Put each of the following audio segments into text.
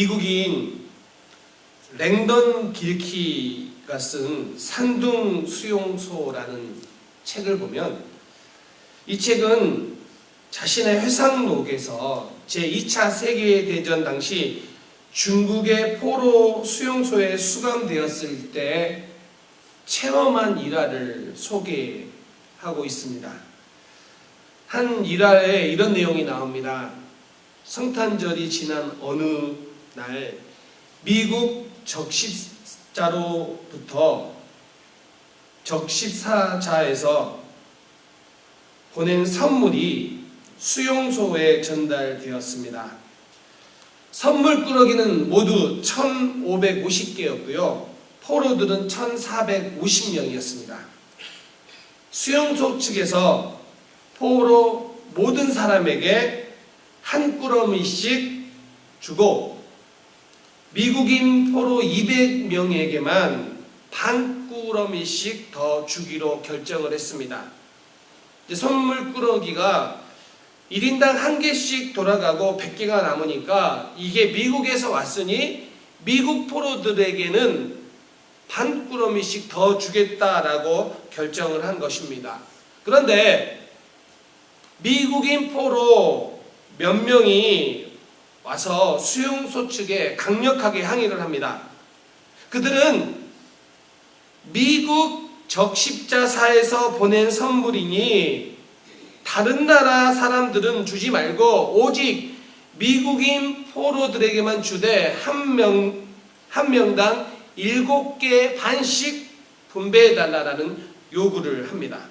미국인 랭던 길키가 쓴 산둥 수용소라는 책을 보면 이 책은 자신의 회상록에서 제2차 세계대전 당시 중국의 포로 수용소에 수감되었을 때 체험한 일화를 소개하고 있습니다. 한 일화에 이런 내용이 나옵니다. 성탄절이 지난 어느 날 미국 적십사자에서 보낸 선물이 수용소에 전달되었습니다. 선물 꾸러기는 모두 1,550개였고요. 포로들은 1,450명이었습니다. 수용소 측에서 포로 모든 사람에게 한 꾸러미씩 주고 미국인 포로 200명에게만 반 꾸러미씩 더 주기로 결정을 했습니다. 선물 꾸러기가 1인당 1개씩 돌아가고 100개가 남으니까 이게 미국에서 왔으니 미국 포로들에게는 반 꾸러미씩 더 주겠다라고 결정을 한 것입니다. 그런데 미국인 포로 몇 명이 와서 수용소 측에 강력하게 항의를 합니다. 그들은 미국 적십자사에서 보낸 선물이니 다른 나라 사람들은 주지 말고 오직 미국인 포로들에게만 주되 한 명당 7개 반씩 분배해달라는 요구를 합니다.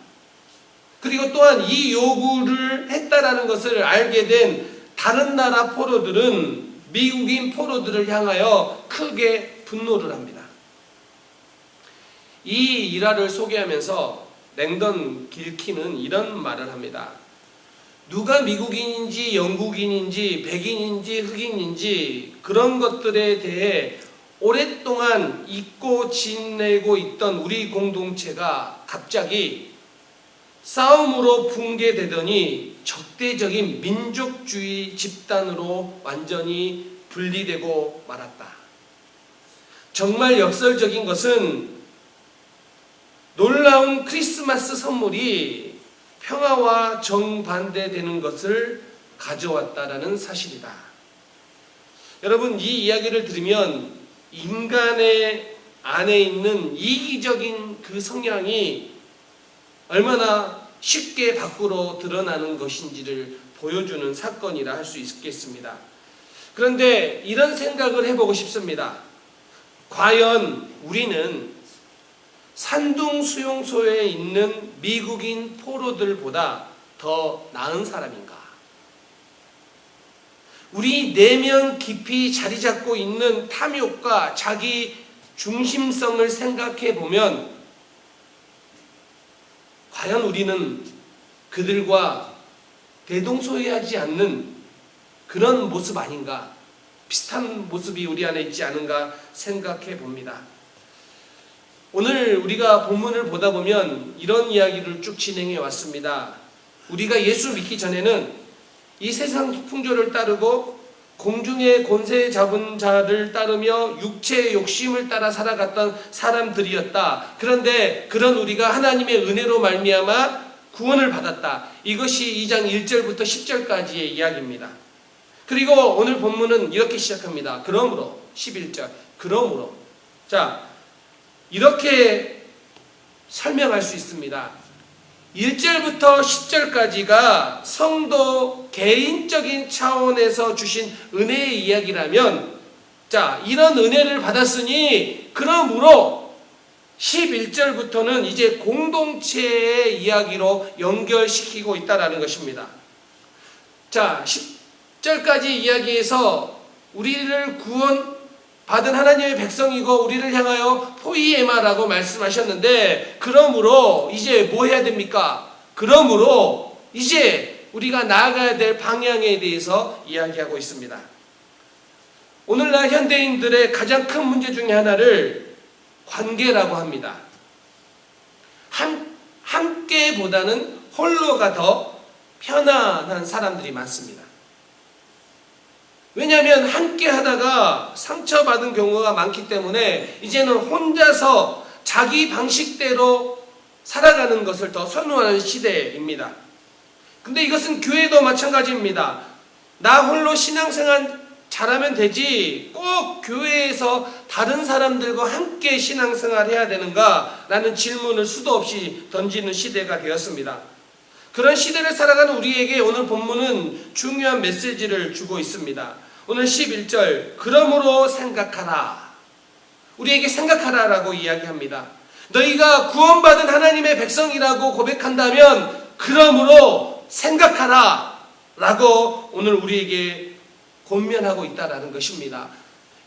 그리고 또한 이 요구를 했다라는 것을 알게 된 다른 나라 포로들은 미국인 포로들을 향하여 크게 분노를 합니다. 이 일화를 소개하면서 랭던 길키는 이런 말을 합니다. 누가 미국인인지 영국인인지 백인인지 흑인인지 그런 것들에 대해 오랫동안 잊고 지내고 있던 우리 공동체가 갑자기 싸움으로 붕괴되더니 적대적인 민족주의 집단으로 완전히 분리되고 말았다. 정말 역설적인 것은 놀라운 크리스마스 선물이 평화와 정반대되는 것을 가져왔다라는 사실이다. 여러분, 이 이야기를 들으면 인간의 안에 있는 이기적인 그 성향이 얼마나 쉽게 밖으로 드러나는 것인지를 보여주는 사건이라 할 수 있겠습니다. 그런데 이런 생각을 해보고 싶습니다. 과연 우리는 산둥 수용소에 있는 미국인 포로들보다 더 나은 사람인가? 우리 내면 깊이 자리 잡고 있는 탐욕과 자기 중심성을 생각해 보면 과연 우리는 그들과 대동소이하지 않는 그런 모습 아닌가? 비슷한 모습이 우리 안에 있지 않은가 생각해 봅니다. 오늘 우리가 본문을 보다 보면 이런 이야기를 쭉 진행해 왔습니다. 우리가 예수 믿기 전에는 이 세상 풍조를 따르고 공중의 권세 잡은 자를 따르며 육체의 욕심을 따라 살아갔던 사람들이었다. 그런데 그런 우리가 하나님의 은혜로 말미암아 구원을 받았다. 이것이 2장 1절부터 10절까지의 이야기입니다. 그리고 오늘 본문은 이렇게 시작합니다. 그러므로 11절 그러므로 자 이렇게 설명할 수 있습니다. 1절부터 10절까지가 성도 개인적인 차원에서 주신 은혜의 이야기라면 자 이런 은혜를 받았으니 그러므로 11절부터는 이제 공동체의 이야기로 연결시키고 있다는 것입니다. 자 10절까지 이야기에서 우리를 구원받은 하나님의 백성이고 우리를 향하여 포이에마라고 말씀하셨는데 그러므로 이제 뭐 해야 됩니까? 그러므로 이제 우리가 나아가야 될 방향에 대해서 이야기하고 있습니다. 오늘날 현대인들의 가장 큰 문제 중에 하나를 관계라고 합니다. 함께보다는 홀로가 더 편안한 사람들이 많습니다. 왜냐하면 함께 하다가 상처받은 경우가 많기 때문에 이제는 혼자서 자기 방식대로 살아가는 것을 더 선호하는 시대입니다. 근데 이것은 교회도 마찬가지입니다. 나 홀로 신앙생활 잘하면 되지 꼭 교회에서 다른 사람들과 함께 신앙생활 해야 되는가? 라는 질문을 수도 없이 던지는 시대가 되었습니다. 그런 시대를 살아가는 우리에게 오늘 본문은 중요한 메시지를 주고 있습니다. 오늘 11절 그러므로 생각하라. 우리에게 생각하라 라고 이야기합니다. 너희가 구원받은 하나님의 백성이라고 고백한다면 그러므로 생각하라 라고 오늘 우리에게 권면하고 있다라는 것입니다.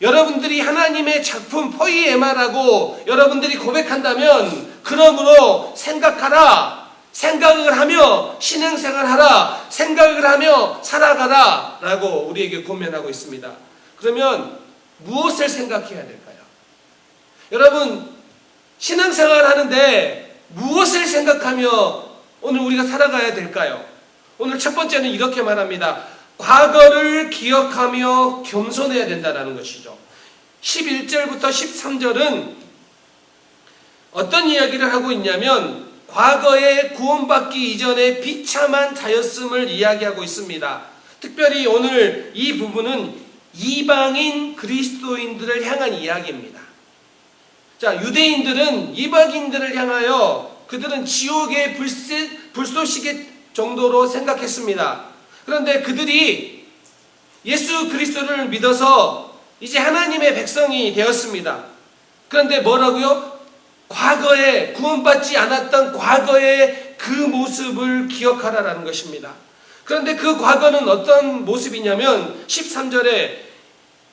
여러분들이 하나님의 작품 포이에마라고 여러분들이 고백한다면 그러므로 생각하라. 생각을 하며 신앙생활하라. 생각을 하며 살아가라 라고 우리에게 권면하고 있습니다. 그러면 무엇을 생각해야 될까요? 여러분 신앙생활 하는데 무엇을 생각하며 오늘 우리가 살아가야 될까요? 오늘 첫 번째는 이렇게 말합니다. 과거를 기억하며 겸손해야 된다는 것이죠. 11절부터 13절은 어떤 이야기를 하고 있냐면 과거에 구원받기 이전에 비참한 자였음을 이야기하고 있습니다. 특별히 오늘 이 부분은 이방인 그리스도인들을 향한 이야기입니다. 자, 유대인들은 이방인들을 향하여 그들은 지옥의 불쏘시개 정도로 생각했습니다. 그런데 그들이 예수 그리스도를 믿어서 이제 하나님의 백성이 되었습니다. 그런데 뭐라고요? 과거에 구원받지 않았던 과거의 그 모습을 기억하라라는 것입니다. 그런데 그 과거는 어떤 모습이냐면 13절에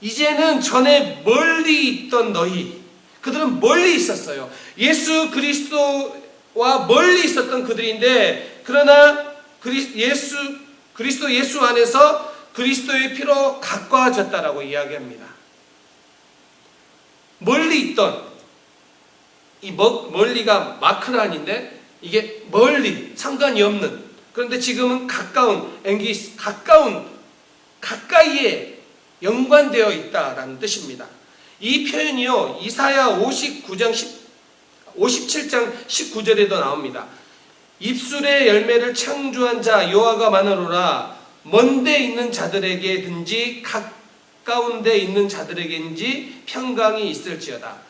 이제는 전에 멀리 있던 너희, 그들은 멀리 있었어요. 예수 그리스도와 멀리 있었던 그들인데 그러나 그리스도 예수 안에서 그리스도의 피로 가까워졌다라고 이야기합니다. 멀리 있던 이 멀리가 마크란인데 이게 멀리 상관이 없는, 그런데 지금은 가까운 앵기스, 가까이에 연관되어 있다라는 뜻입니다. 이 표현이요 이사야 57장 19절에도 나옵니다. 입술의 열매를 창조한 자 여호와가 말하노라. 먼데 있는 자들에게든지 가까운 데 있는 자들에게든지 평강이 있을지어다.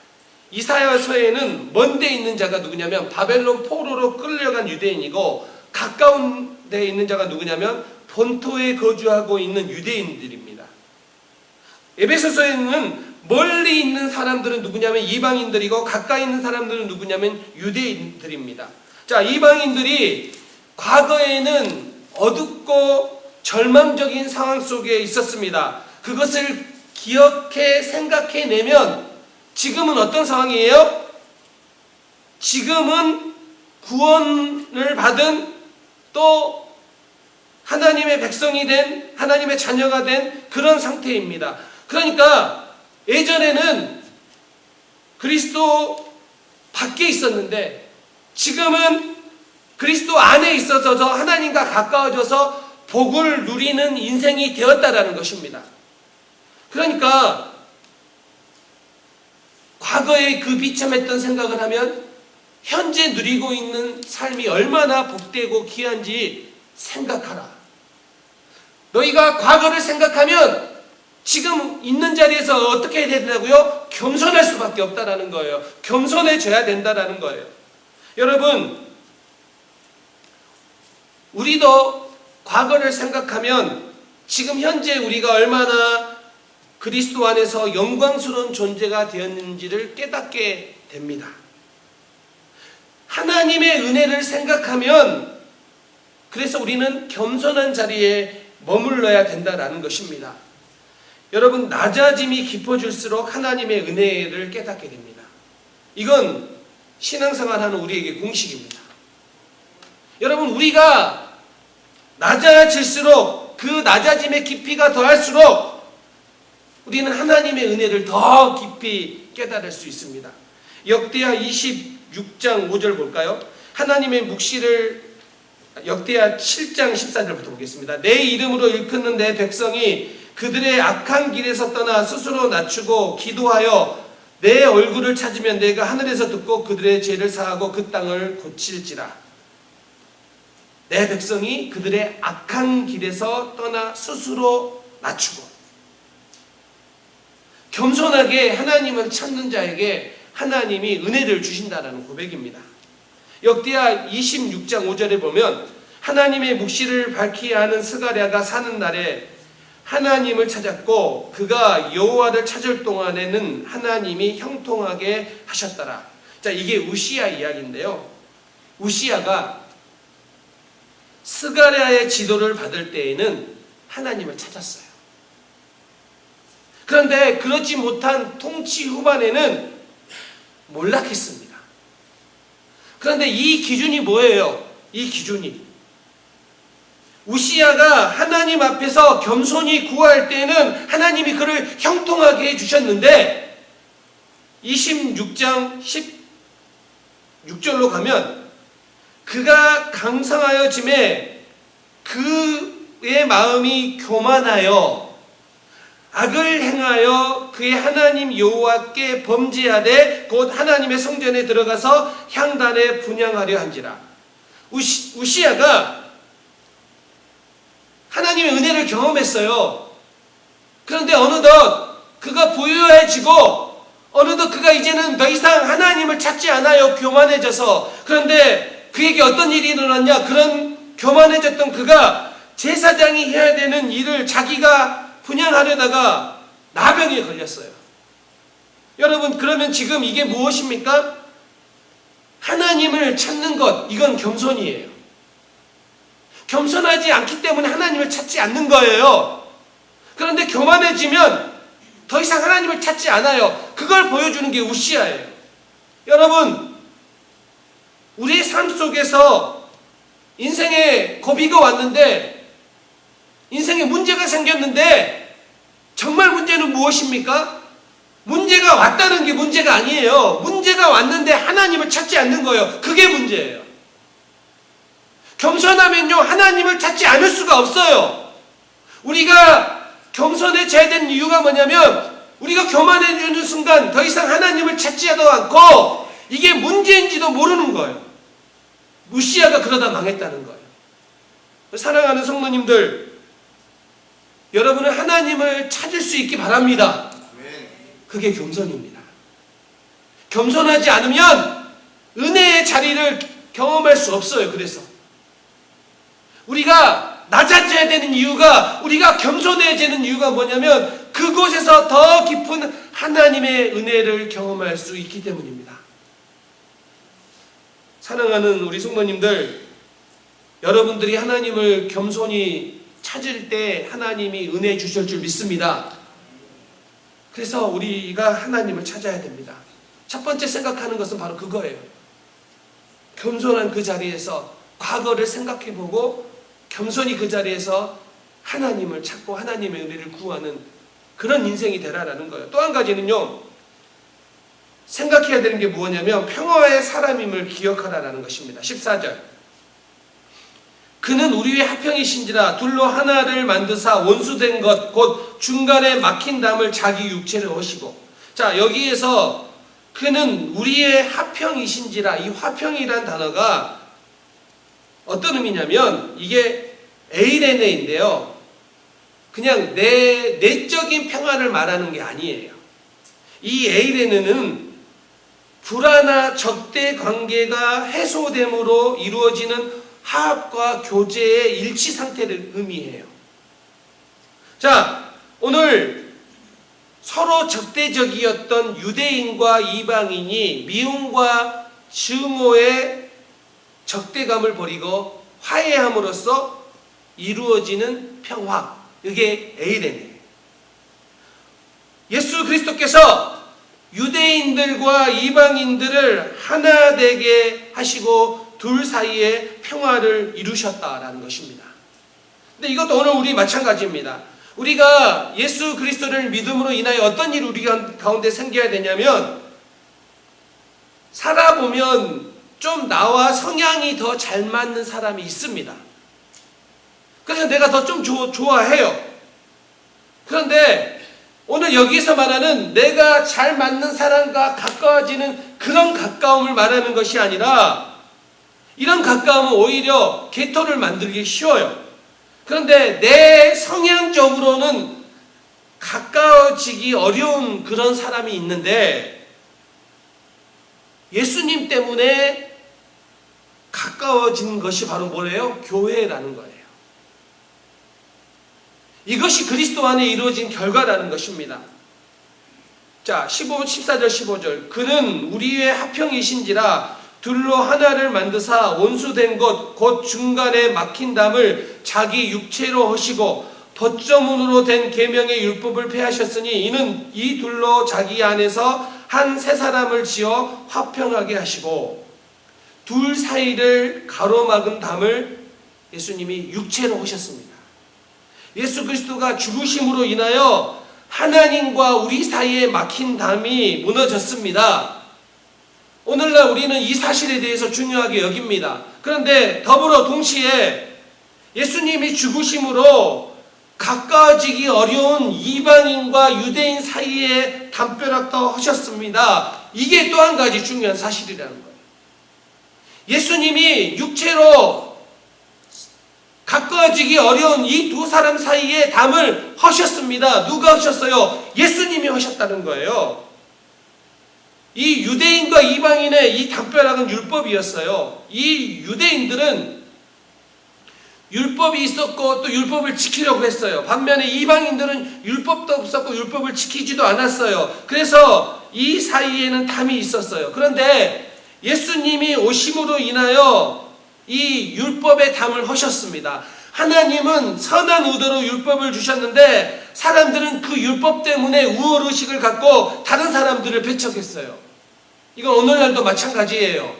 이사야서에는 먼데 있는 자가 누구냐면 바벨론 포로로 끌려간 유대인이고 가까운 데 있는 자가 누구냐면 본토에 거주하고 있는 유대인들입니다. 에베소서에는 멀리 있는 사람들은 누구냐면 이방인들이고 가까이 있는 사람들은 누구냐면 유대인들입니다. 자, 이방인들이 과거에는 어둡고 절망적인 상황 속에 있었습니다. 그것을 기억해 생각해내면 지금은 어떤 상황이에요? 지금은 구원을 받은 또 하나님의 백성이 된 하나님의 자녀가 된 그런 상태입니다. 그러니까 예전에는 그리스도 밖에 있었는데 지금은 그리스도 안에 있어서 하나님과 가까워져서 복을 누리는 인생이 되었다라는 것입니다. 그러니까 과거에 그 비참했던 생각을 하면 현재 누리고 있는 삶이 얼마나 복되고 귀한지 생각하라. 너희가 과거를 생각하면 지금 있는 자리에서 어떻게 해야 된다고요? 겸손할 수밖에 없다라는 거예요. 겸손해져야 된다라는 거예요. 여러분, 우리도 과거를 생각하면 지금 현재 우리가 얼마나 그리스도 안에서 영광스러운 존재가 되었는지를 깨닫게 됩니다. 하나님의 은혜를 생각하면 그래서 우리는 겸손한 자리에 머물러야 된다라는 것입니다. 여러분, 낮아짐이 깊어질수록 하나님의 은혜를 깨닫게 됩니다. 이건 신앙생활하는 우리에게 공식입니다. 여러분, 우리가 낮아질수록 그 낮아짐의 깊이가 더할수록 우리는 하나님의 은혜를 더 깊이 깨달을 수 있습니다. 역대하 26장 5절 볼까요? 하나님의 역대하 7장 14절부터 보겠습니다. 내 이름으로 일컫는 내 백성이 그들의 악한 길에서 떠나 스스로 낮추고 기도하여 내 얼굴을 찾으면 내가 하늘에서 듣고 그들의 죄를 사하고 그 땅을 고칠지라. 내 백성이 그들의 악한 길에서 떠나 스스로 낮추고 겸손하게 하나님을 찾는 자에게 하나님이 은혜를 주신다라는 고백입니다. 역대하 26장 5절에 보면 하나님의 묵시를 밝히게 하는 스가랴가 사는 날에 하나님을 찾았고 그가 여호와를 찾을 동안에는 하나님이 형통하게 하셨더라. 자, 이게 우시야 이야기인데요. 우시야가 스가랴의 지도를 받을 때에는 하나님을 찾았어요. 그런데 그렇지 못한 통치 후반에는 몰락했습니다. 그런데 이 기준이 뭐예요? 이 기준이 우시야가 하나님 앞에서 겸손히 구할 때는 하나님이 그를 형통하게 해주셨는데 26장 16절로 가면 그가 강성하여짐에 그의 마음이 교만하여 악을 행하여 그의 하나님 여호와께 범죄하되 곧 하나님의 성전에 들어가서 향단에 분향하려 한지라. 우시야가 하나님의 은혜를 경험했어요. 그런데 어느덧 그가 부유해지고 어느덧 그가 이제는 더 이상 하나님을 찾지 않아요. 교만해져서. 그런데 그에게 어떤 일이 일어났냐? 그런 교만해졌던 그가 제사장이 해야 되는 일을 자기가 분양하려다가 나병에 걸렸어요. 여러분, 그러면 지금 이게 무엇입니까? 하나님을 찾는 것, 이건 겸손이에요. 겸손하지 않기 때문에 하나님을 찾지 않는 거예요. 그런데 교만해지면 더 이상 하나님을 찾지 않아요. 그걸 보여주는 게 우시야예요. 여러분, 우리의 삶 속에서 인생에 고비가 왔는데, 인생에 문제가 생겼는데 정말 문제는 무엇입니까? 문제가 왔다는 게 문제가 아니에요. 문제가 왔는데 하나님을 찾지 않는 거예요. 그게 문제예요. 겸손하면요, 하나님을 찾지 않을 수가 없어요. 우리가 겸손해져야 되는 이유가 뭐냐면 우리가 교만해지는 순간 더 이상 하나님을 찾지도 않고 이게 문제인지도 모르는 거예요. 우시야가 그러다 망했다는 거예요. 사랑하는 성도님들, 여러분은 하나님을 찾을 수 있기 바랍니다. 그게 겸손입니다. 겸손하지 않으면 은혜의 자리를 경험할 수 없어요. 그래서 우리가 낮아져야 되는 이유가, 우리가 겸손해야 되는 이유가 뭐냐면 그곳에서 더 깊은 하나님의 은혜를 경험할 수 있기 때문입니다. 사랑하는 우리 성도님들, 여러분들이 하나님을 겸손히 찾을 때 하나님이 은혜 주실 줄 믿습니다. 그래서 우리가 하나님을 찾아야 됩니다. 첫 번째 생각하는 것은 바로 그거예요. 겸손한 그 자리에서 과거를 생각해보고 겸손히 그 자리에서 하나님을 찾고 하나님의 은혜를 구하는 그런 인생이 되라라는 거예요. 또 한 가지는요, 생각해야 되는 게 뭐냐면 평화의 사람임을 기억하라라는 것입니다. 14절. 그는 우리의 화평이신지라 둘로 하나를 만드사 원수된 것 곧 중간에 막힌 담을 자기 육체를 오시고. 자, 여기에서 그는 우리의 화평이신지라, 이 화평이란 단어가 어떤 의미냐면 이게 에이레네인데요. 그냥 내적인 평화를 말하는 게 아니에요. 이 에이레네는 불화나 적대 관계가 해소됨으로 이루어지는 화합과 교제의 일치 상태를 의미해요. 자, 오늘 서로 적대적이었던 유대인과 이방인이 미움과 증오의 적대감을 버리고 화해함으로써 이루어지는 평화, 이게 에이레네예요. 예수 그리스도께서 유대인들과 이방인들을 하나 되게 하시고 둘 사이에 평화를 이루셨다라는 것입니다. 근데 이것도 오늘 우리 마찬가지입니다. 우리가 예수 그리스도를 믿음으로 인하여 어떤 일이 우리 가운데 생겨야 되냐면, 살아보면 좀 나와 성향이 더 잘 맞는 사람이 있습니다. 그래서 내가 더 좀 좋아해요. 그런데 오늘 여기서 말하는 내가 잘 맞는 사람과 가까워지는 그런 가까움을 말하는 것이 아니라, 이런 가까움은 오히려 개토를 만들기 쉬워요. 그런데 내 성향적으로는 가까워지기 어려운 그런 사람이 있는데, 예수님 때문에 가까워진 것이 바로 뭐래요? 교회라는 거예요. 이것이 그리스도 안에 이루어진 결과라는 것입니다. 자, 14절 15절. 그는 우리의 화평이신지라 둘로 하나를 만드사 원수된 것 곧 중간에 막힌 담을 자기 육체로 하시고 덧저문으로 된 계명의 율법을 폐하셨으니 이는 이 둘로 자기 안에서 한 세 사람을 지어 화평하게 하시고 둘 사이를 가로막은 담을 예수님이 육체로 하셨습니다. 예수 그리스도가 죽으심으로 인하여 하나님과 우리 사이에 막힌 담이 무너졌습니다. 오늘날 우리는 이 사실에 대해서 중요하게 여깁니다. 그런데 더불어 동시에 예수님이 죽으심으로 가까워지기 어려운 이방인과 유대인 사이에 담벼락도 하셨습니다. 이게 또 한 가지 중요한 사실이라는 거예요. 예수님이 육체로 가까워지기 어려운 이 두 사람 사이에 담을 하셨습니다. 누가 하셨어요? 예수님이 하셨다는 거예요. 이 유대인과 이방인의 이 담벼락은 율법이었어요. 이 유대인들은 율법이 있었고 또 율법을 지키려고 했어요. 반면에 이방인들은 율법도 없었고 율법을 지키지도 않았어요. 그래서 이 사이에는 담이 있었어요. 그런데 예수님이 오심으로 인하여 이 율법의 담을 하셨습니다. 하나님은 선한 의도로 율법을 주셨는데 사람들은 그 율법 때문에 우월의식을 갖고 다른 사람들을 배척했어요. 이건 오늘날도 마찬가지예요.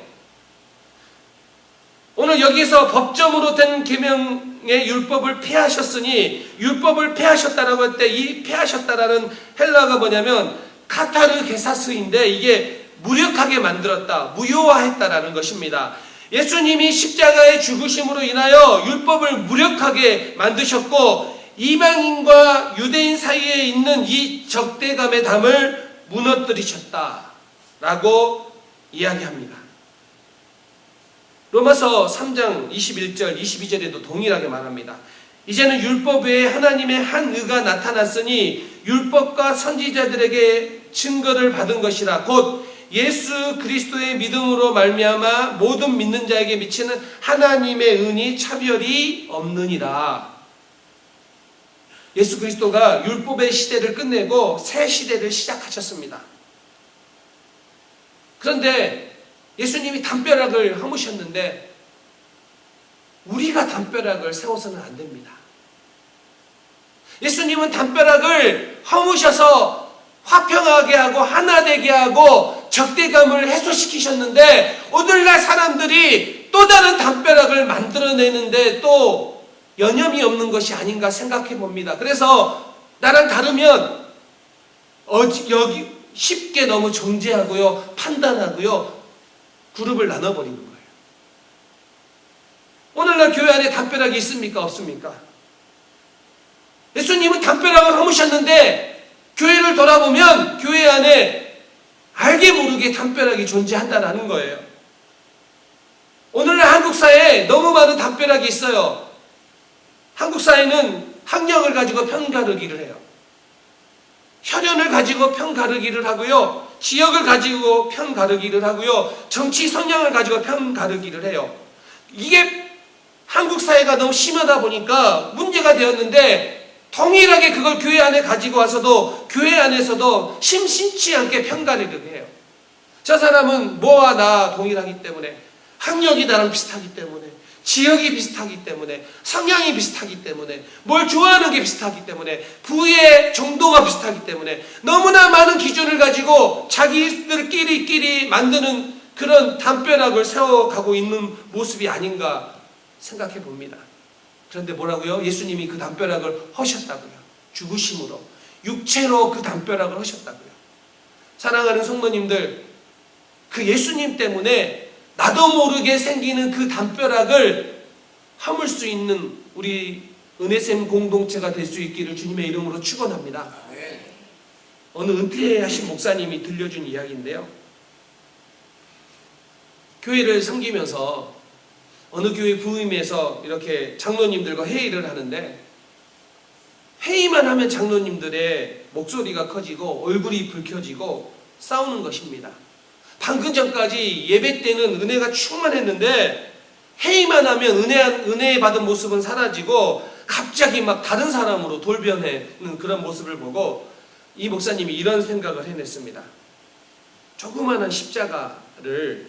오늘 여기서 법정으로 된 계명의 율법을 폐하셨으니, 율법을 폐하셨다라고 할 때 이 폐하셨다라는 헬라어가 뭐냐면 카타르게사스인데 이게 무력하게 만들었다, 무효화했다라는 것입니다. 예수님이 십자가의 죽으심으로 인하여 율법을 무력하게 만드셨고 이방인과 유대인 사이에 있는 이 적대감의 담을 무너뜨리셨다라고 이야기합니다. 로마서 3장 21절 22절에도 동일하게 말합니다. 이제는 율법 외에 하나님의 한 의가 나타났으니 율법과 선지자들에게 증거를 받은 것이라 곧 예수 그리스도의 믿음으로 말미암아 모든 믿는 자에게 미치는 하나님의 은이 차별이 없느니라. 예수 그리스도가 율법의 시대를 끝내고 새 시대를 시작하셨습니다. 그런데 예수님이 담벼락을 허무셨는데 우리가 담벼락을 세워서는 안 됩니다. 예수님은 담벼락을 허무셔서 화평하게 하고 하나 되게 하고 적대감을 해소시키셨는데 오늘날 사람들이 또 다른 담벼락을 만들어내는데 또 여념이 없는 것이 아닌가 생각해 봅니다. 그래서 나랑 다르면 여기 쉽게 너무 정죄하고요, 판단하고요, 그룹을 나눠버리는 거예요. 오늘날 교회 안에 담벼락이 있습니까? 없습니까? 예수님은 담벼락을 허무셨는데 교회를 돌아보면 교회 안에 알게 모르게 담벼락이 존재한다는 거예요. 오늘날 한국 사회에 너무 많은 담벼락이 있어요. 한국 사회는 학력을 가지고 편가르기를 해요. 혈연을 가지고 편가르기를 하고요. 지역을 가지고 편가르기를 하고요. 정치 성향을 가지고 편가르기를 해요. 이게 한국 사회가 너무 심하다 보니까 문제가 되었는데 동일하게 그걸 교회 안에 가지고 와서도 교회 안에서도 심심치 않게 편가르기를 해요. 저 사람은 뭐와 나 동일하기 때문에, 학력이 나랑 비슷하기 때문에, 지역이 비슷하기 때문에, 성향이 비슷하기 때문에, 뭘 좋아하는 게 비슷하기 때문에, 부의 정도가 비슷하기 때문에 너무나 많은 기준을 가지고 자기들끼리 만드는 그런 담벼락을 세워가고 있는 모습이 아닌가 생각해 봅니다. 그런데 뭐라고요? 예수님이 그 담벼락을 허셨다고요. 죽으심으로, 육체로 그 담벼락을 허셨다고요. 사랑하는 성도님들, 그 예수님 때문에 나도 모르게 생기는 그 담벼락을 허물 수 있는 우리 은혜샘 공동체가 될 수 있기를 주님의 이름으로 축원합니다. 어느 은퇴하신 목사님이 들려준 이야기인데요. 교회를 섬기면서 어느 교회 부임에서 이렇게 장로님들과 회의를 하는데, 회의만 하면 장로님들의 목소리가 커지고 얼굴이 붉혀지고 싸우는 것입니다. 방금 전까지 예배 때는 은혜가 충만했는데 회의만 하면 은혜 받은 모습은 사라지고 갑자기 막 다른 사람으로 돌변하는 그런 모습을 보고 이 목사님이 이런 생각을 해냈습니다. 조그마한 십자가를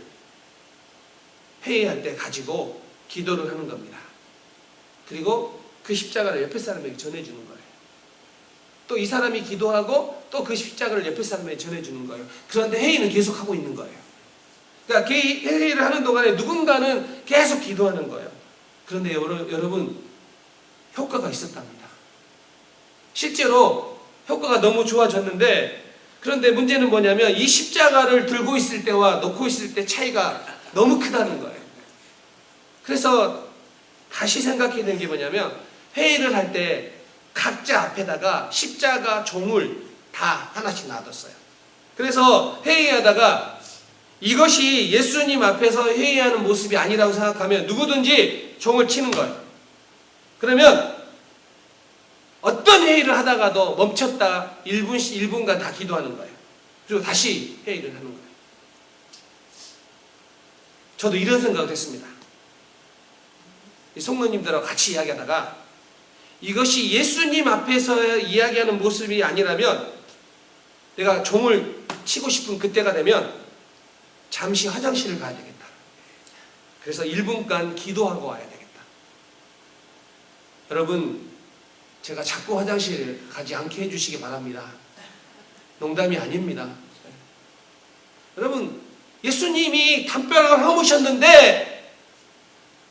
회의할 때 가지고 기도를 하는 겁니다. 그리고 그 십자가를 옆에 사람에게 전해주는 거예요. 또 이 사람이 기도하고 또 그 십자가를 옆에 사람에게 전해주는 거예요. 그런데 회의는 계속하고 있는 거예요. 그러니까 회의를 하는 동안에 누군가는 계속 기도하는 거예요. 그런데 여러분, 효과가 있었답니다. 실제로 효과가 너무 좋아졌는데, 그런데 문제는 뭐냐면 이 십자가를 들고 있을 때와 놓고 있을 때 차이가 너무 크다는 거예요. 그래서 다시 생각해야 되는 게 뭐냐면, 회의를 할 때 각자 앞에다가 십자가 종을 다 하나씩 놔뒀어요. 그래서 회의하다가 이것이 예수님 앞에서 회의하는 모습이 아니라고 생각하면 누구든지 종을 치는 거예요. 그러면 어떤 회의를 하다가도 멈췄다 1분간 다 기도하는 거예요. 그리고 다시 회의를 하는 거예요. 저도 이런 생각을 했습니다. 이 성도님들하고 같이 이야기하다가 이것이 예수님 앞에서 이야기하는 모습이 아니라면 내가 종을 치고 싶은 그때가 되면 잠시 화장실을 가야 되겠다. 그래서 1분간 기도하고 와야 되겠다. 여러분, 제가 자꾸 화장실 가지 않게 해주시기 바랍니다. 농담이 아닙니다. 여러분, 예수님이 담벼락을 허무셨는데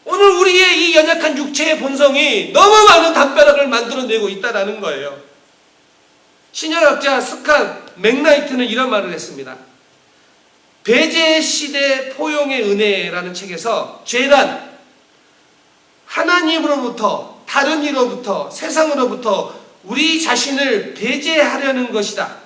오늘 우리의 이 연약한 육체의 본성이 너무 많은 담벼락을 만들어내고 있다는 거예요. 신약학자 스캇 맥나이트는 이런 말을 했습니다. 배제 시대 포용의 은혜라는 책에서 죄란 하나님으로부터, 다른 이로부터, 세상으로부터 우리 자신을 배제하려는 것이다.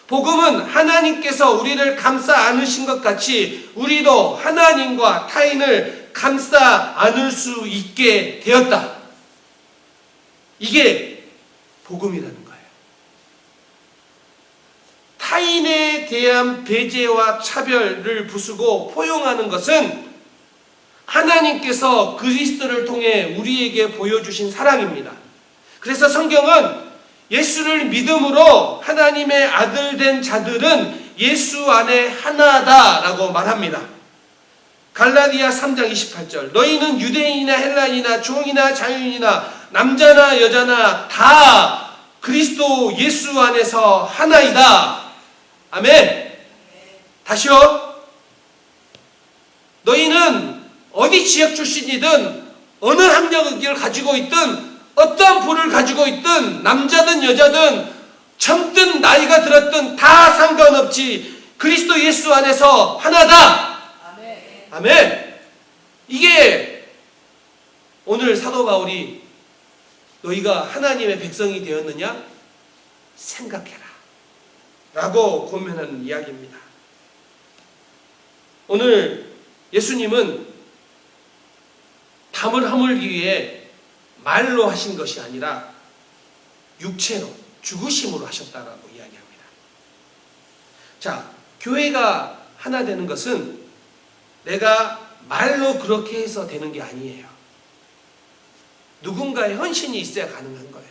복음은 하나님께서 우리를 감싸 안으신 것 같이 우리도 하나님과 타인을 감싸 안을 수 있게 되었다. 이게 복음이라는 거예요. 타인에 대한 배제와 차별을 부수고 포용하는 것은 하나님께서 그리스도를 통해 우리에게 보여주신 사랑입니다. 그래서 성경은 예수를 믿음으로 하나님의 아들 된 자들은 예수 안에 하나다라고 말합니다. 갈라디아 3장 28절, 너희는 유대인이나 헬라인이나 종이나 자유인이나 남자나 여자나 다 그리스도 예수 안에서 하나이다. 아멘. 다시요. 너희는 어디 지역 출신이든 어느 학력을 가지고 있든 어떤 부를 가지고 있든 남자든 여자든 젊든 나이가 들었든 다 상관없이 그리스도 예수 안에서 하나다. 아멘. 이게 오늘 사도 바울이 너희가 하나님의 백성이 되었느냐? 생각해라 라고 고면하는 이야기입니다. 오늘 예수님은 담을 허물기 위해 말로 하신 것이 아니라 육체로 죽으심으로 하셨다라고 이야기합니다. 자, 교회가 하나 되는 것은 내가 말로 그렇게 해서 되는 게 아니에요. 누군가의 헌신이 있어야 가능한 거예요.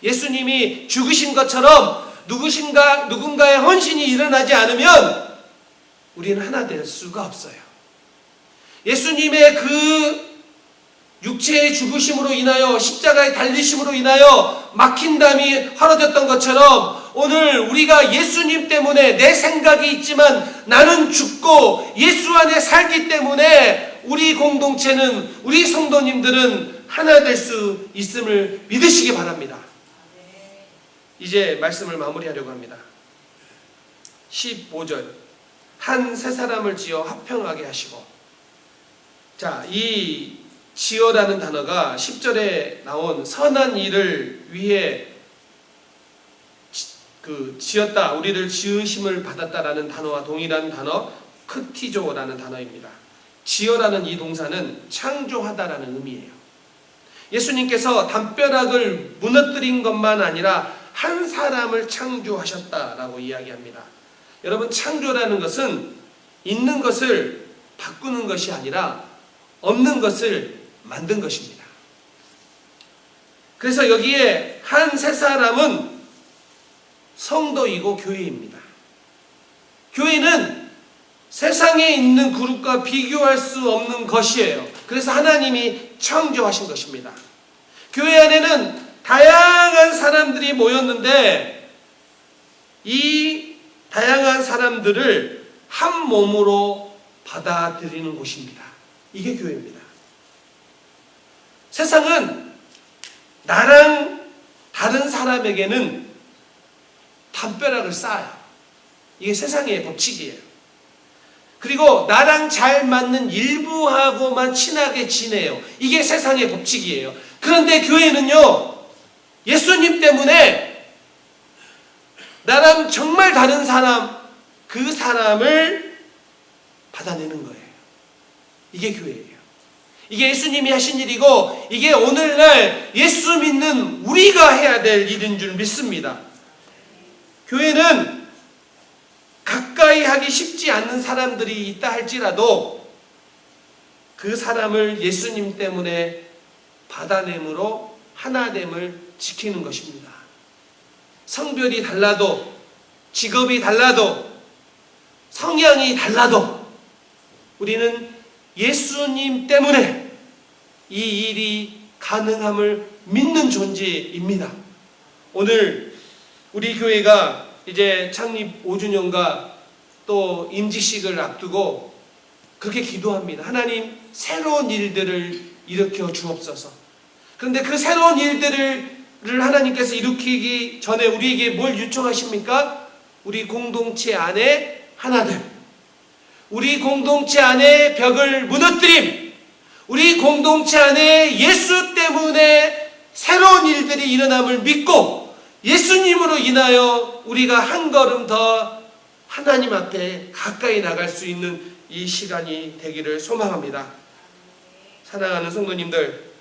예수님이 죽으신 것처럼 누군가의 헌신이 일어나지 않으면 우리는 하나 될 수가 없어요. 예수님의 그 육체의 죽으심으로 인하여 십자가의 달리심으로 인하여 막힌 담이 활어졌던 것처럼 오늘 우리가 예수님 때문에 내 생각이 있지만 나는 죽고 예수 안에 살기 때문에 우리 공동체는, 우리 성도님들은 하나 될 수 있음을 믿으시기 바랍니다. 이제 말씀을 마무리하려고 합니다. 15절, 한 세 사람을 지어 화평하게 하시고. 자, 이 지어라는 단어가 10절에 나온 선한 일을 위해 지었다, 우리를 지으심을 받았다라는 단어와 동일한 단어 크티조라는 단어입니다. 지어라는 이 동사는 창조하다라는 의미예요. 예수님께서 담벼락을 무너뜨린 것만 아니라 한 사람을 창조하셨다라고 이야기합니다. 여러분, 창조라는 것은 있는 것을 바꾸는 것이 아니라 없는 것을 만든 것입니다. 그래서 여기에 한 세 사람은 성도이고 교회입니다. 교회는 세상에 있는 그룹과 비교할 수 없는 것이에요. 그래서 하나님이 창조하신 것입니다. 교회 안에는 다양한 사람들이 모였는데 이 다양한 사람들을 한 몸으로 받아들이는 곳입니다. 이게 교회입니다. 세상은 나랑 다른 사람에게는 담벼락을 쌓아요. 이게 세상의 법칙이에요. 그리고 나랑 잘 맞는 일부하고만 친하게 지내요. 이게 세상의 법칙이에요. 그런데 교회는요, 예수님 때문에 나랑 정말 다른 사람, 그 사람을 받아내는 거예요. 이게 교회예요. 이게 예수님이 하신 일이고, 이게 오늘날 예수 믿는 우리가 해야 될 일인 줄 믿습니다. 교회는 가까이 하기 쉽지 않는 사람들이 있다 할지라도 그 사람을 예수님 때문에 받아냄으로 하나됨을 지키는 것입니다. 성별이 달라도, 직업이 달라도, 성향이 달라도 우리는 예수님 때문에 이 일이 가능함을 믿는 존재입니다. 오늘 우리 교회가 이제 창립 5주년과 또 임직식을 앞두고 그렇게 기도합니다. 하나님, 새로운 일들을 일으켜 주옵소서. 그런데 그 새로운 일들을 하나님께서 일으키기 전에 우리에게 뭘 요청하십니까? 우리 공동체 안에 하나됨, 우리 공동체 안에 벽을 무너뜨림, 우리 공동체 안에 예수 때문에 새로운 일들이 일어남을 믿고 예수님으로 인하여 우리가 한 걸음 더 하나님 앞에 가까이 나갈 수 있는 이 시간이 되기를 소망합니다. 사랑하는 성도님들,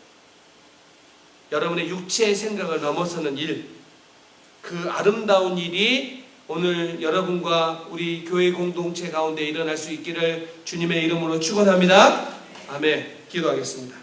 여러분의 육체의 생각을 넘어서는 일, 그 아름다운 일이 오늘 여러분과 우리 교회 공동체 가운데 일어날 수 있기를 주님의 이름으로 축원합니다. 아멘. 기도하겠습니다.